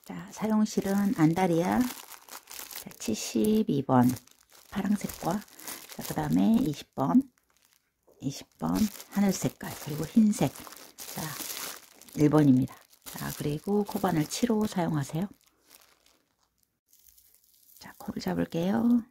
자, 사용실은 안다리아 72번 파랑색과, 자, 그 다음에 20번 하늘 색깔, 그리고 흰색, 자, 1번입니다. 자, 그리고 코바늘 7호 사용하세요. 자, 코를 잡을게요.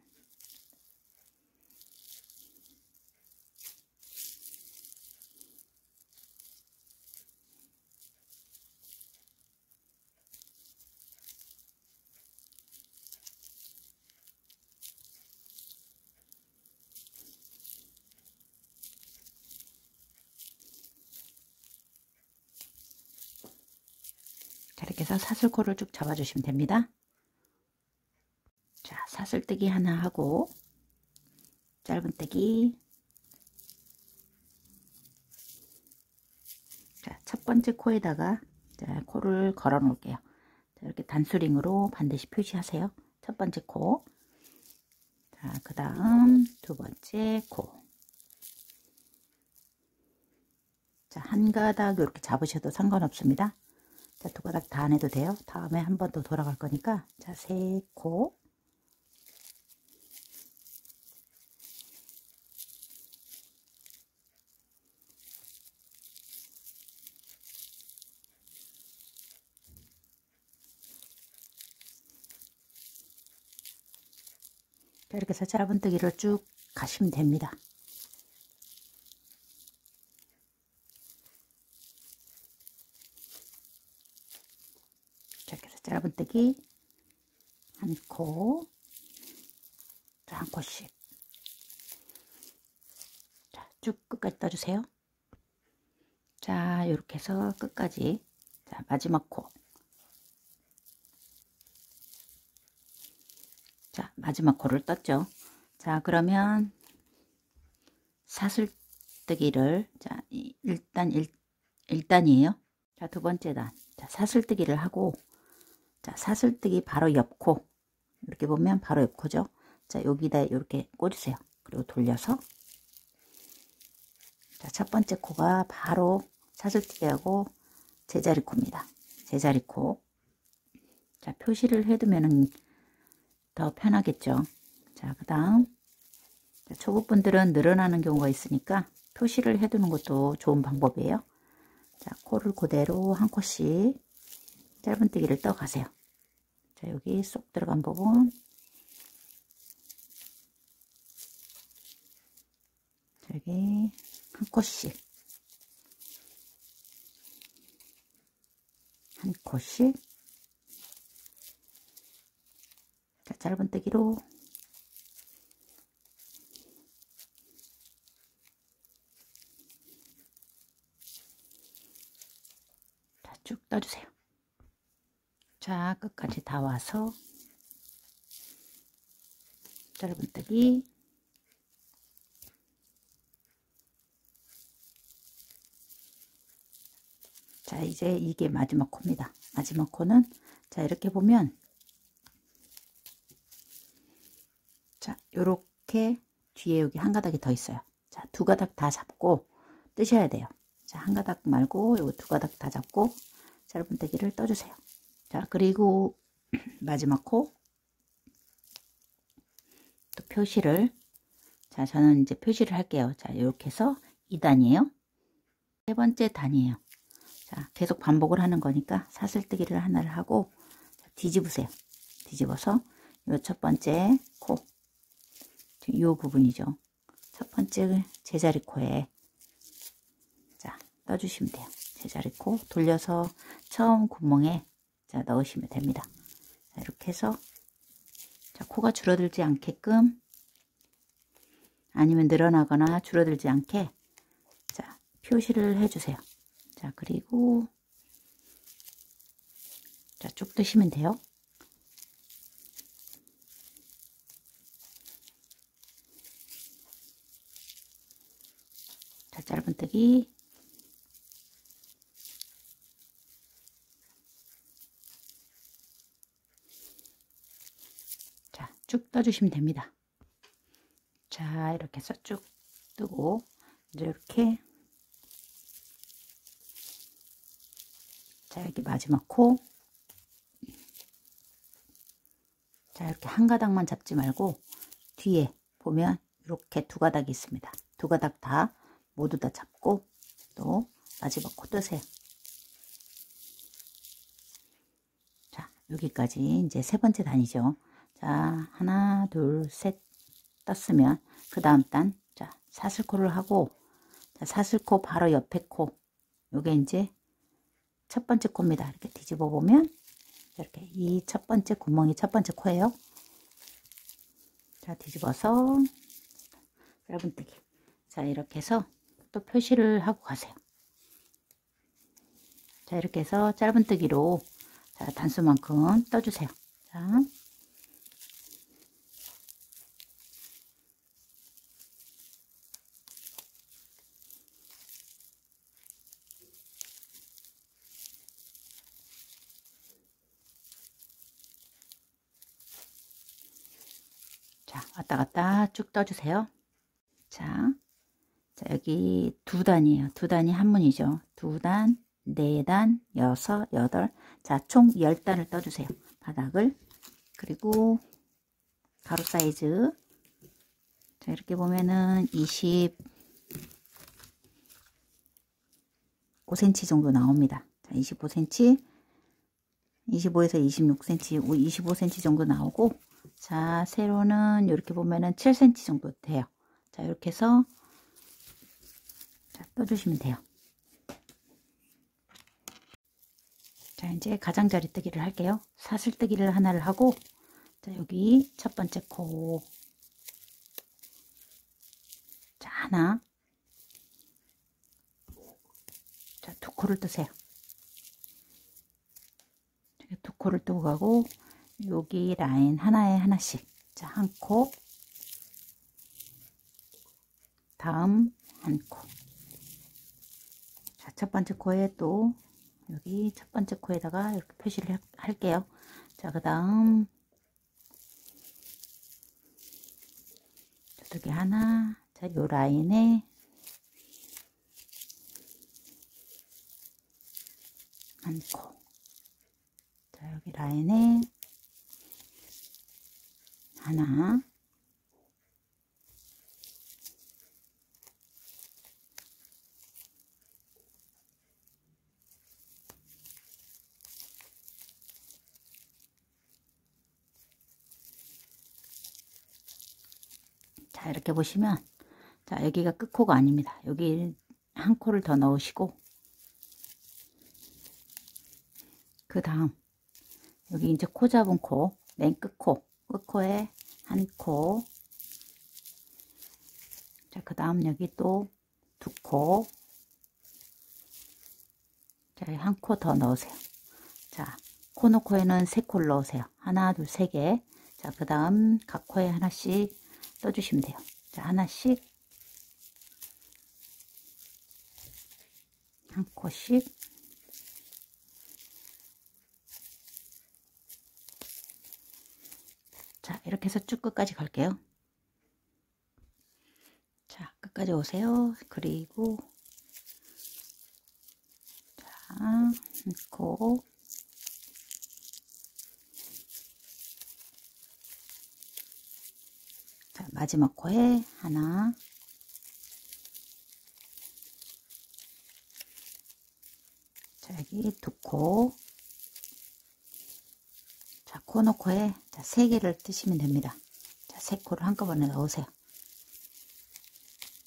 자, 이렇게 해서 사슬코를 쭉 잡아주시면 됩니다. 자, 사슬뜨기 하나 하고 짧은뜨기. 자, 첫 번째 코에다가, 자, 코를 걸어 놓을게요. 자, 이렇게 단수링으로 반드시 표시하세요. 첫 번째 코. 자, 그 다음 두 번째 코. 자, 한 가닥 이렇게 잡으셔도 상관없습니다. 자, 두 가닥 다 안 해도 돼요. 다음에 한 번 더 돌아갈 거니까. 자, 세 코. 자, 이렇게 해서 짧은뜨기를 쭉 가시면 됩니다. 자, 이렇게 해서 짧은뜨기 한 코, 자, 한 코씩. 자, 쭉 끝까지 떠주세요. 자, 이렇게 해서 끝까지. 자, 마지막 코. 자, 마지막 코를 떴죠. 자, 그러면 사슬뜨기를, 자, 일단 1단이에요. 자, 두 번째 단. 자, 사슬뜨기를 하고, 자, 사슬뜨기 바로 옆 코. 이렇게 보면 바로 옆 코죠. 자, 여기다 이렇게 꽂으세요. 그리고 돌려서. 자, 첫 번째 코가 바로 사슬뜨기하고 제자리 코입니다. 제자리 코. 자, 표시를 해두면 더 편하겠죠. 자, 그 다음, 초보분들은 늘어나는 경우가 있으니까 표시를 해두는 것도 좋은 방법이에요. 자, 코를 그대로 한 코씩 짧은뜨기를 떠 가세요. 자, 여기 쏙 들어간 부분. 여기 한 코씩. 한 코씩. 자, 짧은뜨기로. 자, 쭉 떠주세요. 자, 끝까지 다 와서 짧은뜨기. 자, 이제 이게 마지막 코입니다. 마지막 코는, 자, 이렇게 보면, 자, 요렇게 뒤에 여기 한 가닥이 더 있어요. 자, 두 가닥 다 잡고 뜨셔야 돼요. 자, 한 가닥 말고 요 두 가닥 다 잡고 짧은뜨기를 떠주세요. 자, 그리고 마지막 코 또 표시를, 자, 저는 이제 표시를 할게요. 자, 이렇게 해서 2단이에요. 세 번째 단이에요. 자, 계속 반복을 하는 거니까 사슬뜨기를 하나를 하고, 자, 뒤집으세요. 뒤집어서 요 첫 번째 코, 요 부분이죠. 첫 번째 제자리 코에, 자, 떠주시면 돼요. 제자리 코 돌려서 처음 구멍에, 자, 넣으시면 됩니다. 자, 이렇게 해서, 자, 코가 줄어들지 않게끔, 아니면 늘어나거나 줄어들지 않게, 자, 표시를 해주세요. 자, 그리고, 자, 쭉 뜨시면 돼요. 자, 짧은뜨기. 자, 쭉 떠주시면 됩니다. 자, 이렇게 해서 쭉 뜨고, 이제 이렇게, 자, 여기 마지막 코, 자, 이렇게 한 가닥만 잡지 말고 뒤에 보면 이렇게 두 가닥이 있습니다. 두 가닥 다 모두 다 잡고 또 마지막 코 뜨세요. 자, 여기까지 이제 세 번째 단이죠. 자, 하나, 둘, 셋 떴으면 그 다음 단, 자, 사슬코를 하고, 자, 사슬코 바로 옆에 코, 요게 이제 첫 번째 코입니다. 이렇게 뒤집어 보면 이렇게 이 첫 번째 구멍이 첫 번째 코예요. 자, 뒤집어서 짧은뜨기. 자, 이렇게 해서 또 표시를 하고 가세요. 자, 이렇게 해서 짧은뜨기로 자, 단수만큼 떠주세요. 자, 자, 왔다 갔다 쭉 떠주세요. 자, 자, 여기 두 단이에요. 두 단이 한 문이죠. 두 단, 네 단, 여섯, 여덟. 자, 총 10단을 떠주세요. 바닥을. 그리고 가로 사이즈. 자, 이렇게 보면은 25cm 정도 나옵니다. 자, 25cm, 25에서 26cm, 25cm 정도 나오고, 자, 세로는 이렇게 보면은 7cm 정도 돼요. 자, 이렇게 해서 자, 떠주시면 돼요. 자, 이제 가장자리 뜨기를 할게요. 사슬뜨기를 하나를 하고, 자, 여기 첫 번째 코, 자, 하나, 자, 두 코를 뜨세요. 두 코를 뜨고 가고, 여기 라인 하나에 하나씩, 자, 한 코, 다음 한 코. 자, 첫 번째 코에 또 여기 첫 번째 코에다가 이렇게 표시를 할게요. 자, 그 다음 두개 하나. 자, 요 라인에 한 코. 자, 여기 라인에 하나. 자, 이렇게 보시면, 자, 여기가 끝코가 아닙니다. 여기 한 코를 더 넣으시고, 그 다음 여기 이제 코 잡은 코, 맨 끝코, 끝코에 한 코. 자, 그 다음 여기 또 두 코. 자, 한 코 더 넣으세요. 자, 코 놓고에는 세 코를 넣으세요. 하나, 둘, 세 개. 자, 그 다음 각 코에 하나씩 떠주시면 돼요. 자, 하나씩, 한 코씩. 자, 이렇게 해서 쭉 끝까지 갈게요. 자, 끝까지 오세요. 그리고 자, 한 코. 자, 마지막 코에 하나. 자, 여기 두 코. 자, 코 놓고에 자, 세 개를 뜨시면 됩니다. 자, 세 코를 한꺼번에 넣으세요.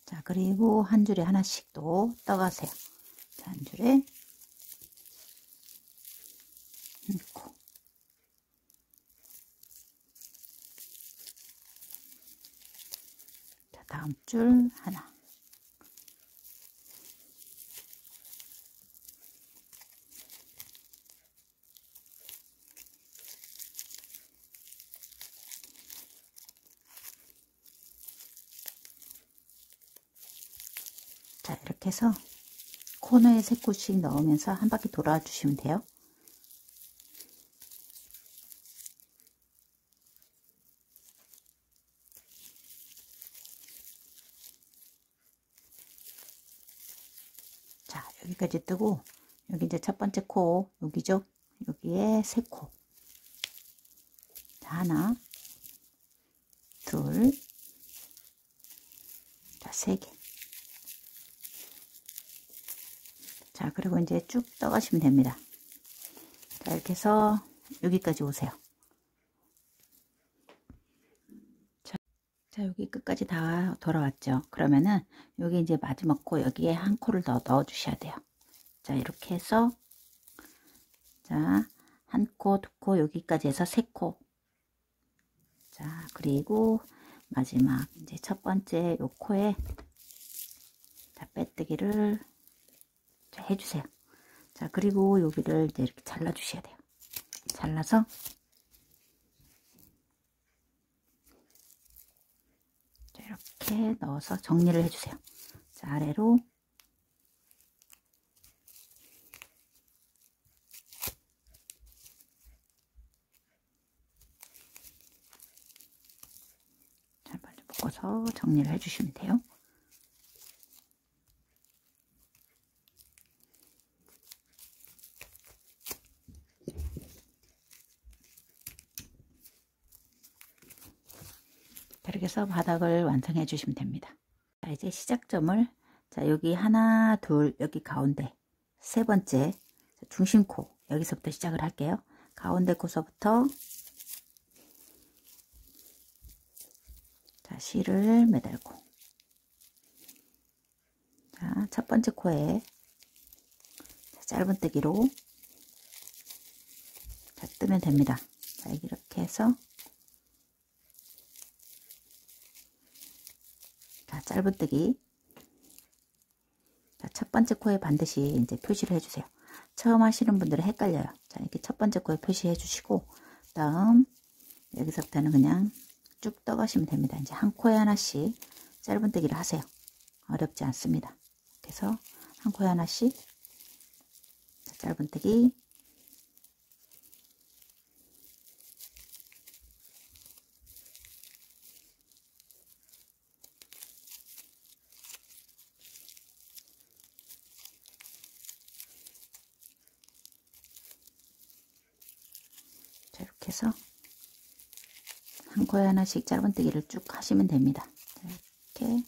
자, 그리고 한 줄에 하나씩 또 떠가세요. 자, 한 줄에 한 코. 자, 다음 줄 하나. 자, 이렇게 해서 코너에 세 코씩 넣으면서 한 바퀴 돌아 주시면 돼요. 자, 여기까지 뜨고 여기 이제 첫 번째 코 여기죠. 여기에 세 코. 자, 하나, 둘, 자, 세 개. 자, 그리고 이제 쭉 떠가시면 됩니다. 자, 이렇게 해서 여기까지 오세요. 자, 여기 끝까지 다 돌아왔죠. 그러면은 여기 이제 마지막 코 여기에 한 코를 더 넣어 주셔야 돼요. 자, 이렇게 해서 자, 한 코, 두 코, 여기까지 해서 세 코. 자, 그리고 마지막 이제 첫 번째 요 코에 자, 빼뜨기를 자, 해주세요. 자, 그리고 여기를 이제 이렇게 잘라 주셔야 돼요. 잘라서 자, 이렇게 넣어서 정리를 해주세요. 자, 아래로 자, 먼저 묶어서 정리를 해주시면 돼요. 이렇게 해서 바닥을 완성해 주시면 됩니다. 자, 이제 시작점을 자, 여기 하나, 둘, 여기 가운데 세 번째 중심코 여기서부터 시작을 할게요. 가운데 코서부터 자, 실을 매달고 자, 첫 번째 코에 자, 짧은뜨기로 자, 뜨면 됩니다. 자, 이렇게 해서 자, 짧은뜨기 자, 첫 번째 코에 반드시 이제 표시를 해주세요. 처음 하시는 분들은 헷갈려요. 자, 이렇게 첫 번째 코에 표시해 주시고 다음 여기서부터는 그냥 쭉 떠가시면 됩니다. 이제 한 코에 하나씩 짧은뜨기를 하세요. 어렵지 않습니다. 그래서 한 코에 하나씩 짧은뜨기 자, 이렇게 해서 한 코에 하나씩 짧은뜨기를 쭉 하시면 됩니다. 자, 이렇게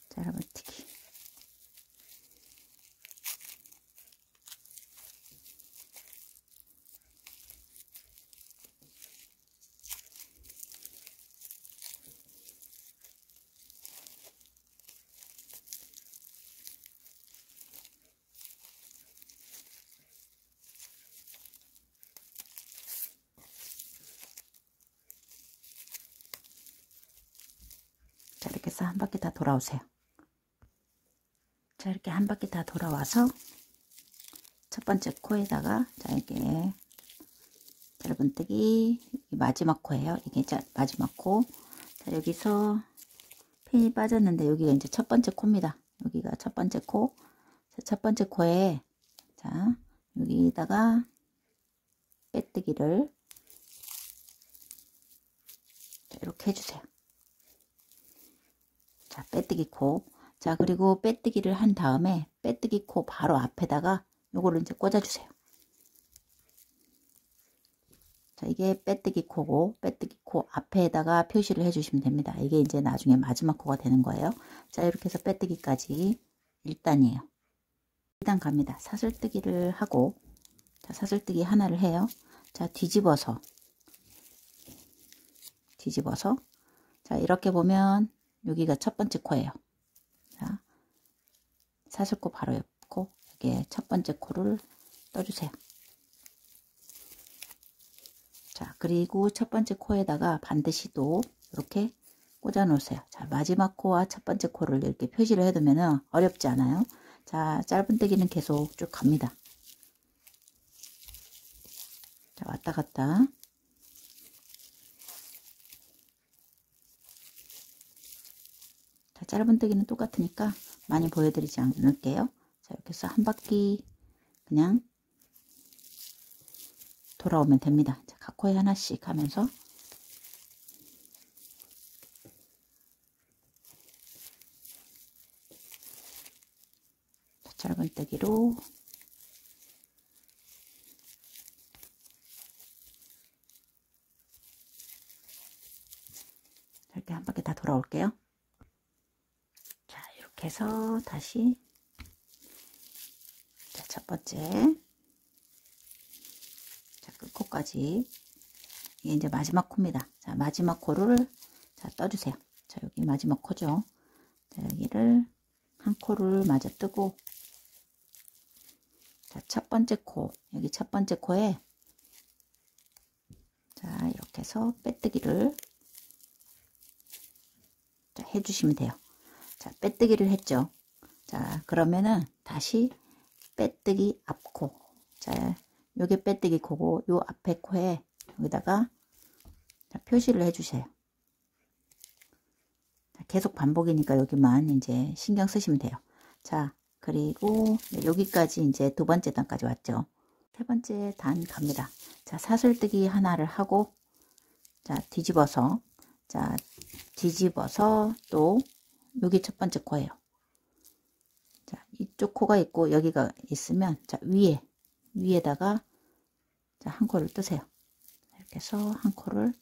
짧은뜨기 자, 이렇게 해서 한 바퀴 다 돌아오세요. 자, 이렇게 한 바퀴 다 돌아와서 첫 번째 코에다가 자, 이게 짧은뜨기 마지막 코예요. 이게 마지막 코. 자, 여기서 핀이 빠졌는데 여기가 이제 첫 번째 코입니다. 여기가 첫 번째 코. 자, 첫 번째 코에 자, 여기다가 빼뜨기를 자, 이렇게 해주세요. 자, 빼뜨기 코. 자, 그리고 빼뜨기를 한 다음에 빼뜨기 코 바로 앞에다가 요거를 이제 꽂아주세요. 자, 이게 빼뜨기 코고 빼뜨기 코 앞에다가 표시를 해주시면 됩니다. 이게 이제 나중에 마지막 코가 되는 거예요. 자, 이렇게 해서 빼뜨기까지 1단이에요. 2단 갑니다. 사슬뜨기를 하고 자, 사슬뜨기 하나를 해요. 자, 뒤집어서 자, 이렇게 보면 여기가 첫 번째 코예요. 자, 사슬코 바로 옆 코, 여기에 첫 번째 코를 떠주세요. 자, 그리고 첫 번째 코에다가 반드시 또 이렇게 꽂아 놓으세요. 자, 마지막 코와 첫 번째 코를 이렇게 표시를 해두면 어렵지 않아요. 자, 짧은뜨기는 계속 쭉 갑니다. 자, 왔다 갔다. 자, 짧은뜨기는 똑같으니까 많이 보여드리지 않을게요. 자, 이렇게 해서 한 바퀴 그냥 돌아오면 됩니다. 자, 각 코에 하나씩 하면서 자, 짧은뜨기로 바퀴 다 돌아올게요. 자, 이렇게 해서 다시 자, 첫 번째 자, 끝코까지 이게 이제 마지막 코입니다. 자, 마지막 코를 자, 떠주세요. 자, 여기 마지막 코죠. 자, 여기를 한 코를 마저 뜨고 자, 첫 번째 코, 여기 첫 번째 코에 자, 이렇게 해서 빼뜨기를 자, 해주시면 돼요. 자, 빼뜨기를 했죠. 자, 그러면은 다시 빼뜨기 앞코. 자, 요게 빼뜨기 코고, 요 앞에 코에 여기다가 자, 표시를 해주세요. 자, 계속 반복이니까 여기만 이제 신경 쓰시면 돼요. 자, 그리고 여기까지 이제 두 번째 단까지 왔죠. 세 번째 단 갑니다. 자, 사슬뜨기 하나를 하고, 자, 뒤집어서, 자, 뒤집어서 또, 여기 첫 번째 코예요. 자, 이쪽 코가 있고, 여기가 있으면, 자, 위에다가, 자, 한 코를 뜨세요. 이렇게 해서 한 코를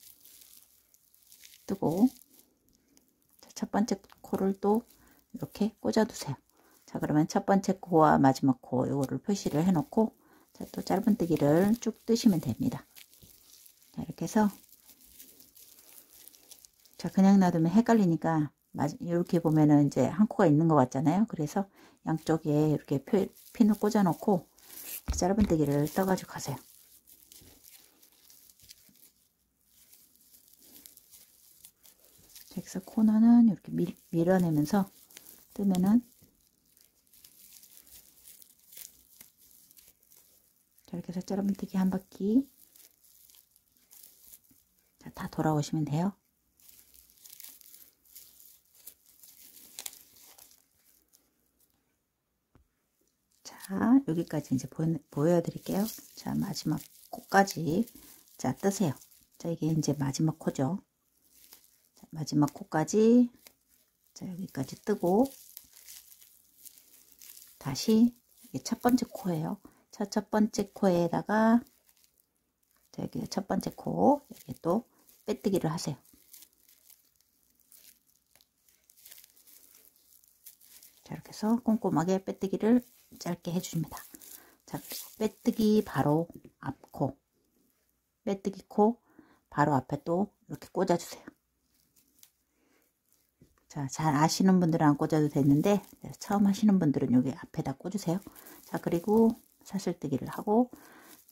뜨고, 자, 첫 번째 코를 또 이렇게 꽂아두세요. 자, 그러면 첫 번째 코와 마지막 코, 요거를 표시를 해 놓고, 자, 또 짧은뜨기를 쭉 뜨시면 됩니다. 자, 이렇게 해서 자, 그냥 놔두면 헷갈리니까 이렇게 보면은 이제 한 코가 있는 것 같잖아요. 그래서 양쪽에 이렇게 핀을 꽂아 놓고 짧은뜨기를 떠가지고 가세요. 그래서 코너는 이렇게 밀어내면서 뜨면은 자, 이렇게 해서 짧은뜨기 한 바퀴 자, 다 돌아오시면 돼요. 자, 여기까지 이제 보여드릴게요. 자, 마지막 코까지 자, 뜨세요. 자, 이게 이제 마지막 코죠. 자, 마지막 코까지 자, 여기까지 뜨고 다시 이게 첫 번째 코예요. 자, 첫 번째 코에다가 자, 여기 첫 번째 코 여기 또 빼뜨기를 하세요. 자, 이렇게 해서 꼼꼼하게 빼뜨기를 짧게 해줍니다. 자, 빼뜨기 바로 앞코, 빼뜨기 코 바로 앞에 또 이렇게 꽂아주세요. 자, 잘 아시는 분들은 안 꽂아도 되는데 처음 하시는 분들은 여기 앞에다 꽂으세요. 자, 그리고 사슬뜨기를 하고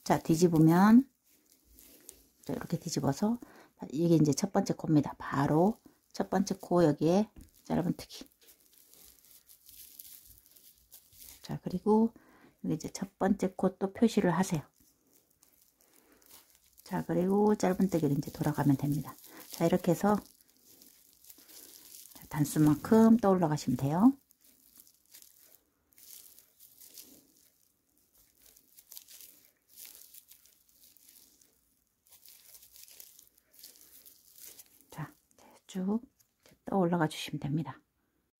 자, 뒤집으면 자, 이렇게 뒤집어서 이게 이제 첫 번째 코입니다. 바로 첫 번째 코 여기에 짧은뜨기. 자, 그리고 여기 이제 첫 번째 코 또 표시를 하세요. 자, 그리고 짧은뜨기를 이제 돌아가면 됩니다. 자, 이렇게 해서 단수만큼 떠올라 가시면 돼요. 자, 쭉 떠올라가 주시면 됩니다.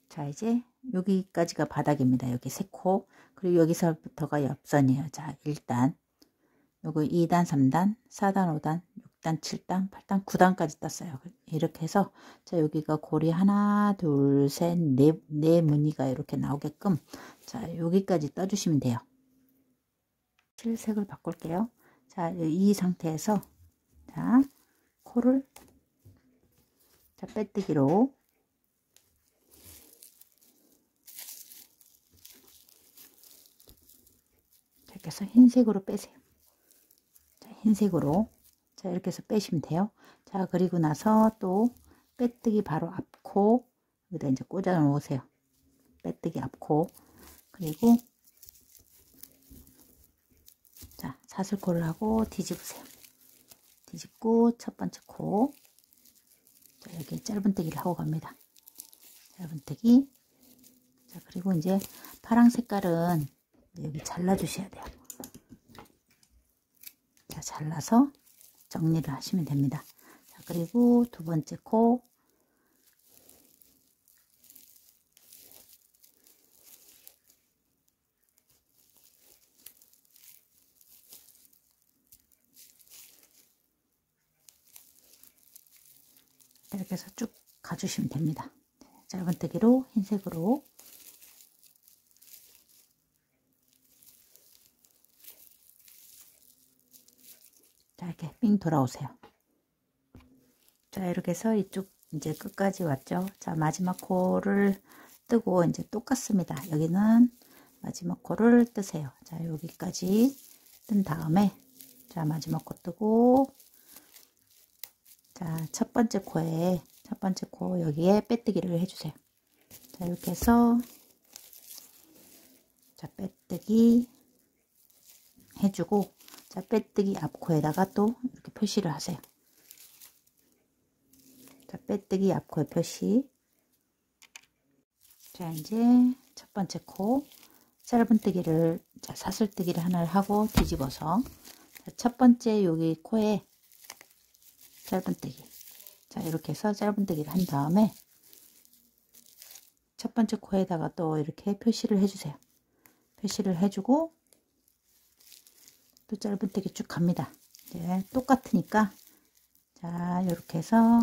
자, 이제 여기까지가 바닥입니다. 여기 3코, 그리고 여기서부터가 옆선이에요. 자, 1단, 요거 2단, 3단, 4단, 5단, 6단, 7단, 8단, 9단까지 땄어요. 이렇게 해서 자, 여기가 고리 하나, 둘, 셋, 네 무늬가 이렇게 나오게끔 자, 여기까지 떠주시면 돼요. 실색을 바꿀게요. 자, 이 상태에서 자, 코를 자, 빼뜨기로 이렇게 해서 흰색으로 빼세요. 자, 흰색으로 자, 이렇게 해서 빼시면 돼요. 자, 그리고 나서 또 빼뜨기 바로 앞코 여기다 이제 꽂아 놓으세요. 빼뜨기 앞코, 그리고 자, 사슬코를 하고 뒤집으세요. 뒤집고 첫 번째 코 자, 여기 짧은뜨기를 하고 갑니다. 짧은뜨기. 자, 그리고 이제 파랑 색깔은 여기 잘라 주셔야 돼요. 자, 잘라서 정리를 하시면 됩니다. 자, 그리고 두 번째 코 이렇게 해서 쭉 가주시면 됩니다. 짧은뜨기로 흰색으로. 자, 이렇게 삥 돌아오세요. 자, 이렇게 해서 이쪽 이제 끝까지 왔죠. 자, 마지막 코를 뜨고 이제 똑같습니다. 여기는 마지막 코를 뜨세요. 자, 여기까지 뜬 다음에 자, 마지막 코 뜨고 자, 첫 번째 코 여기에 빼뜨기를 해주세요. 자, 이렇게 해서 자, 빼뜨기 해주고 자, 빼뜨기 앞코에다가 또 이렇게 표시를 하세요. 자, 빼뜨기 앞코에 표시. 자, 이제 첫 번째 코 짧은뜨기를 자, 사슬뜨기를 하나를 하고 뒤집어서 자, 첫 번째 여기 코에 짧은뜨기. 자, 이렇게 해서 짧은뜨기를 한 다음에 첫 번째 코에다가 또 이렇게 표시를 해주세요. 표시를 해주고 또 짧은뜨기 쭉 갑니다. 이제 똑같으니까 자, 이렇게 해서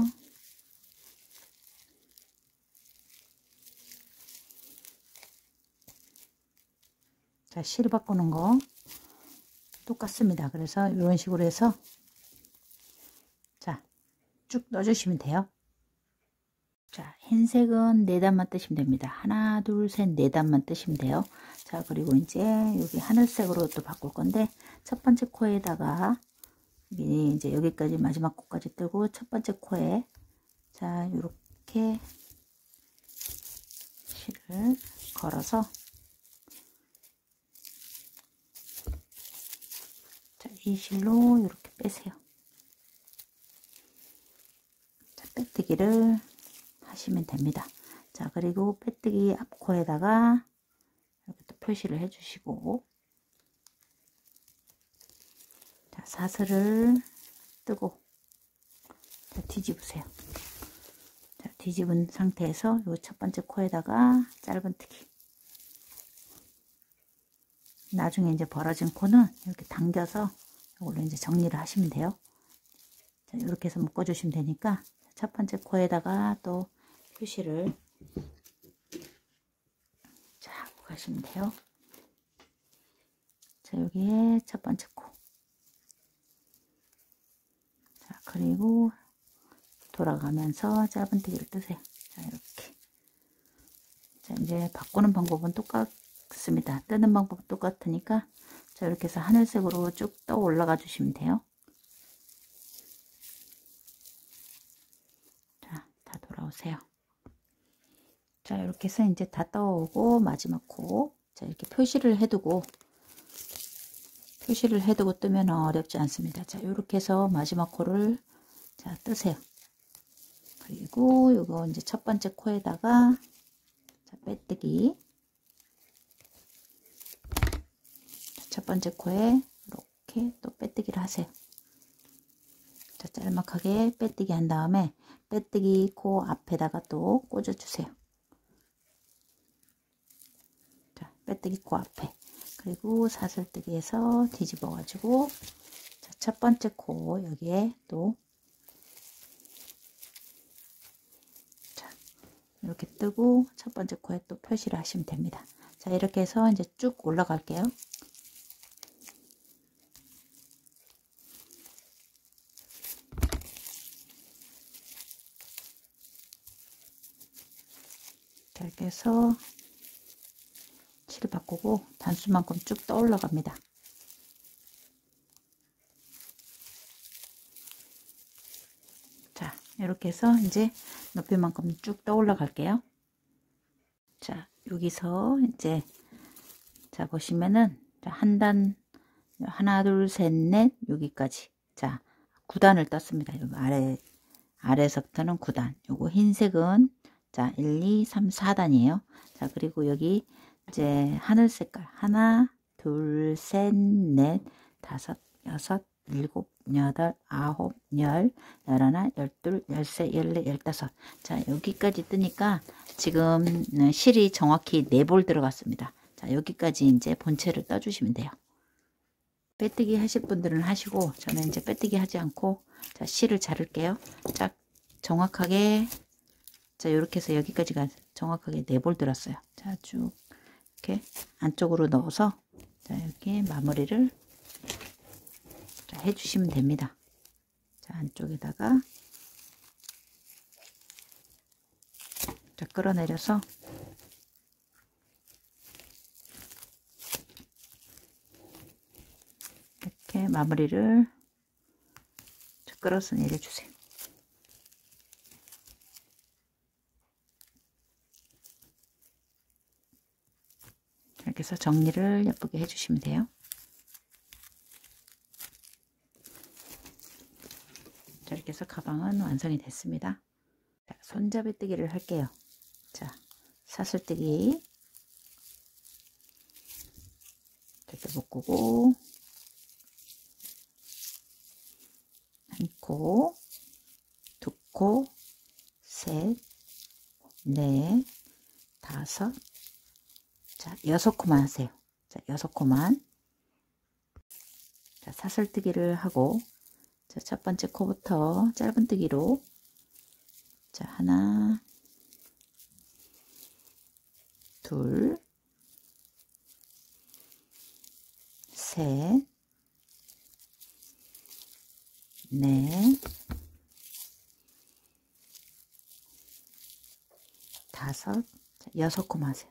자, 실 바꾸는 거 똑같습니다. 그래서 이런 식으로 해서 자, 쭉 넣어주시면 돼요. 자, 흰색은 4단만 뜨시면 됩니다. 하나, 둘, 셋, 4단만 뜨시면 돼요. 자, 그리고 이제 여기 하늘색으로 또 바꿀 건데 첫 번째 코에다가 이제 여기까지 마지막 코까지 뜨고 첫 번째 코에 자, 이렇게 실을 걸어서 자, 이 실로 이렇게 빼세요. 자, 빼뜨기를 하시면 됩니다. 자, 그리고 빼뜨기 앞코에다가 이렇게 또 표시를 해주시고 자, 사슬을 뜨고 자, 뒤집으세요. 자, 뒤집은 상태에서 요 첫 번째 코에다가 짧은뜨기. 나중에 이제 벌어진 코는 이렇게 당겨서 이걸로 이제 정리를 하시면 돼요. 자, 이렇게 해서 묶어주시면 되니까 첫 번째 코에다가 또 표시를 자, 하고 가시면 돼요. 자, 여기에 첫 번째 코. 자, 그리고 돌아가면서 짧은뜨기를 뜨세요. 자, 이렇게. 자, 이제 바꾸는 방법은 똑같습니다. 뜨는 방법은 똑같으니까 자, 이렇게 해서 하늘색으로 쭉 떠 올라가 주시면 돼요. 자, 다 돌아오세요. 자, 이렇게 해서 이제 다 떠오고 마지막 코. 자, 이렇게 표시를 해두고 뜨면 어렵지 않습니다. 자, 이렇게 해서 마지막 코를 자, 뜨세요. 그리고 요거 이제 첫 번째 코에다가 자, 빼뜨기. 첫 번째 코에 이렇게 또 빼뜨기를 하세요. 자, 짤막하게 빼뜨기 한 다음에 빼뜨기 코 앞에다가 또 꽂아 주세요. 자, 빼뜨기 코 앞에. 그리고 사슬뜨기해서 뒤집어 가지고 자, 첫 번째 코 여기에 또 자, 이렇게 뜨고 첫 번째 코에 또 표시를 하시면 됩니다. 자, 이렇게 해서 이제 쭉 올라갈게요. 자, 이렇게 해서 실 바꾸고 단수만큼 쭉 떠 올라갑니다. 자, 이렇게 해서 이제 높이만큼 쭉 떠 올라갈게요. 자, 여기서 이제 자, 보시면은 한 단 하나 둘 셋 넷 여기까지 자 9단을 떴습니다. 여기 아래서부터는 9단. 요거 흰색은 자 1, 2, 3, 4단이에요. 자, 그리고 여기 이제 하늘 색깔 하나 둘 셋 넷 다섯 여섯 일곱 여덟 아홉 열 열하나 열둘 열세 열네 열다섯. 자, 여기까지 뜨니까 지금 실이 정확히 4볼 들어갔습니다. 자, 여기까지 이제 본체를 떠주시면 돼요. 빼뜨기 하실 분들은 하시고 저는 이제 빼뜨기 하지 않고 자, 실을 자를게요. 자, 정확하게, 자, 이렇게 해서 여기까지가 정확하게 4볼 들었어요. 자, 쭉 이렇게 안쪽으로 넣어서, 자, 이렇게 마무리를 자, 해주시면 됩니다. 자, 안쪽에다가 자, 끌어내려서 이렇게 마무리를 자, 끌어서 내려주세요. 이렇게 해서 정리를 예쁘게 해주시면 돼요. 자, 이렇게 해서 가방은 완성이 됐습니다. 자, 손잡이 뜨기를 할게요. 자, 사슬뜨기 이렇게 묶고, 한 코, 두 코, 셋, 넷, 다섯, 자, 6코만 하세요. 자, 6코만. 자, 사슬뜨기를 하고, 자, 첫 번째 코부터 짧은뜨기로, 자, 하나, 둘, 셋, 넷, 다섯, 자, 6코만 하세요.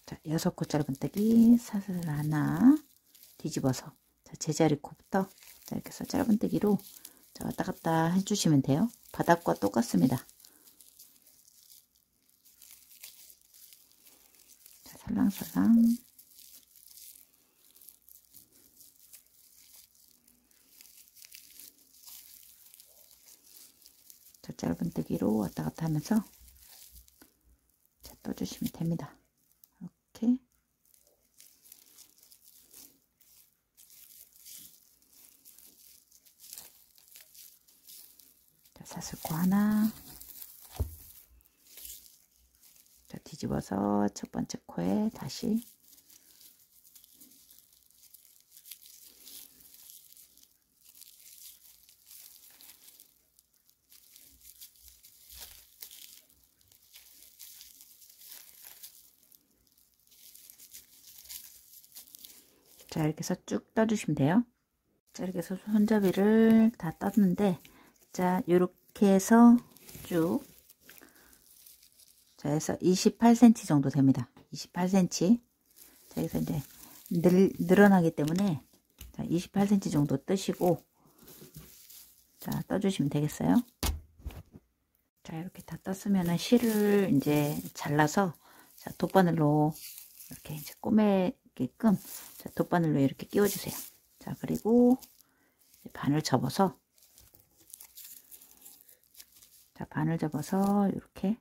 자, 6코 짧은뜨기, 사슬 하나 뒤집어서, 자, 제자리 코부터, 자, 이렇게 해서 짧은뜨기로 자, 왔다 갔다 해주시면 돼요. 바닥과 똑같습니다. 자, 살랑살랑. 자, 짧은뜨기로 왔다 갔다 하면서 자, 떠주시면 됩니다. 이렇게. 자, 사슬코 하나. 자, 뒤집어서 첫 번째 코에 다시 자, 이렇게 해서 쭉 떠주시면 돼요. 자, 이렇게 해서 손잡이를 다 떴는데, 자, 이렇게 해서 쭉, 자, 해서 28cm 정도 됩니다. 28cm. 자, 여기서 이제 늘어나기 때문에, 자, 28cm 정도 뜨시고, 자, 떠주시면 되겠어요. 자, 이렇게 다 떴으면은 실을 이제 잘라서, 자, 돗바늘로 이렇게 이제 꼬매게끔, 자, 돗바늘로 이렇게 끼워주세요. 자, 그리고 바늘 접어서, 자, 바늘 접어서 이렇게,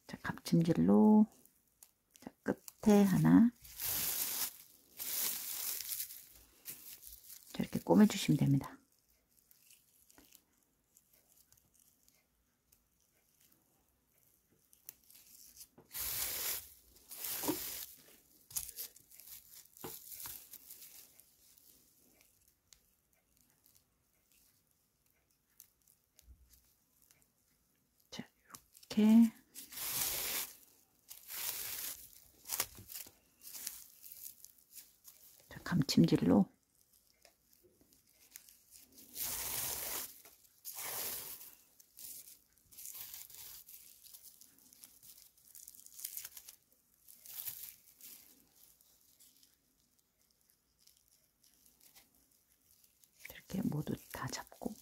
자, 갑침질로, 자, 끝에 하나, 자, 이렇게 꼬매주시면 됩니다. 자, 이렇게. 자, 감침질로. 이렇게 모두 다 잡고.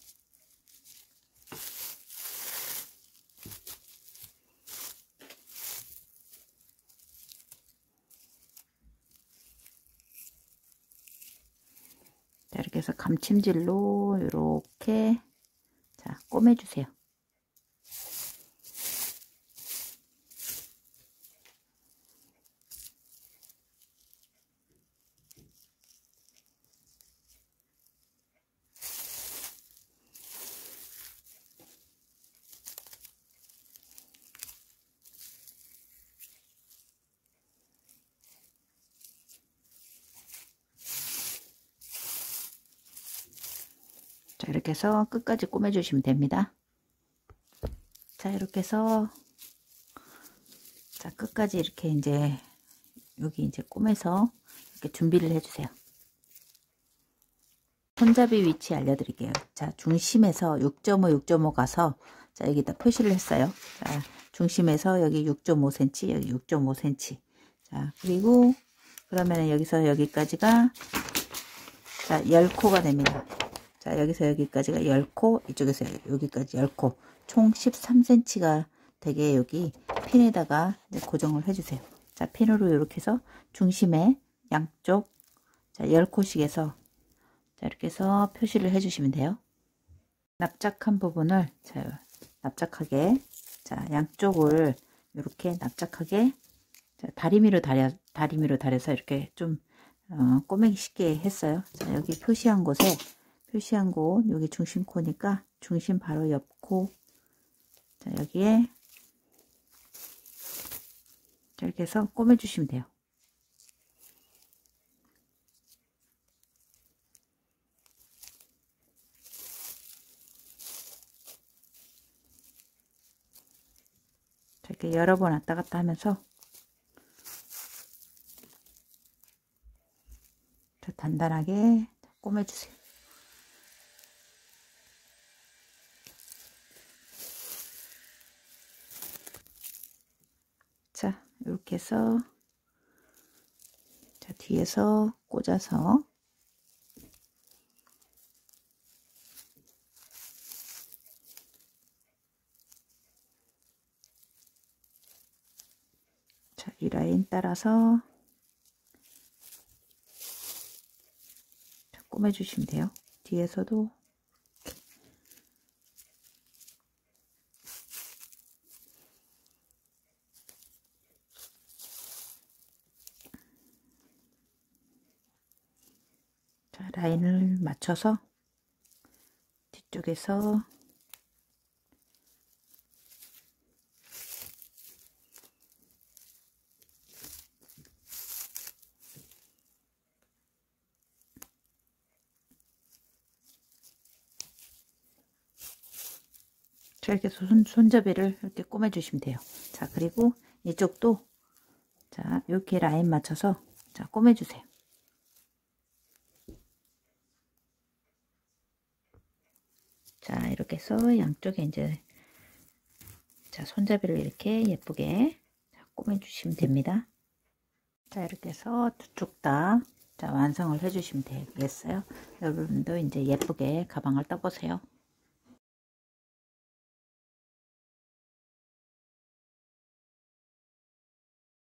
자, 이렇게 해서 감침질로 이렇게 자, 꼬매주세요. 자, 이렇게 해서 끝까지 꼬매 주시면 됩니다. 자, 이렇게 해서 자, 끝까지 이렇게 이제 여기 이제 꼬매서 이렇게 준비를 해 주세요. 손잡이 위치 알려드릴게요. 자, 중심에서 6.5, 6.5 가서 자, 여기다 표시를 했어요. 자, 중심에서 여기 6.5cm, 여기 6.5cm. 자, 그리고 그러면 여기서 여기까지가 자, 10코가 됩니다. 자, 여기서 여기까지가 10코, 이쪽에서 여기까지 10코. 총 13cm가 되게 여기 핀에다가 이제 고정을 해주세요. 자, 핀으로 이렇게 해서 중심에 양쪽 자, 10코씩 해서 자, 이렇게 해서 표시를 해주시면 돼요. 납작한 부분을 자, 납작하게 자, 양쪽을 이렇게 납작하게 자, 다리미로 다려서 이렇게 좀 꼬매기 쉽게 했어요. 자, 여기 표시한 곳에 표시한 곳 여기 중심 코니까 중심 바로 옆 코 자, 여기에 자, 이렇게 해서 꼬매 주시면 돼요. 자, 이렇게 여러 번 왔다 갔다 하면서 자, 단단하게 꼬매 주세요. 자, 이렇게 해서 자, 뒤에서 꽂아서 자, 이 라인 따라서 자, 꼬매 주시면 돼요. 뒤에서도 자, 라인을 맞춰서 뒤쪽에서 자, 이렇게 손잡이를 이렇게 꼬매 주시면 돼요. 자, 그리고 이쪽도 자, 이렇게 라인 맞춰서 자, 꼬매 주세요. 자, 이렇게 해서 양쪽에 이제 자, 손잡이를 이렇게 예쁘게 자, 꼬매 주시면 됩니다. 자, 이렇게 해서 두 쪽 다 자, 완성을 해 주시면 되겠어요. 여러분도 이제 예쁘게 가방을 떠보세요.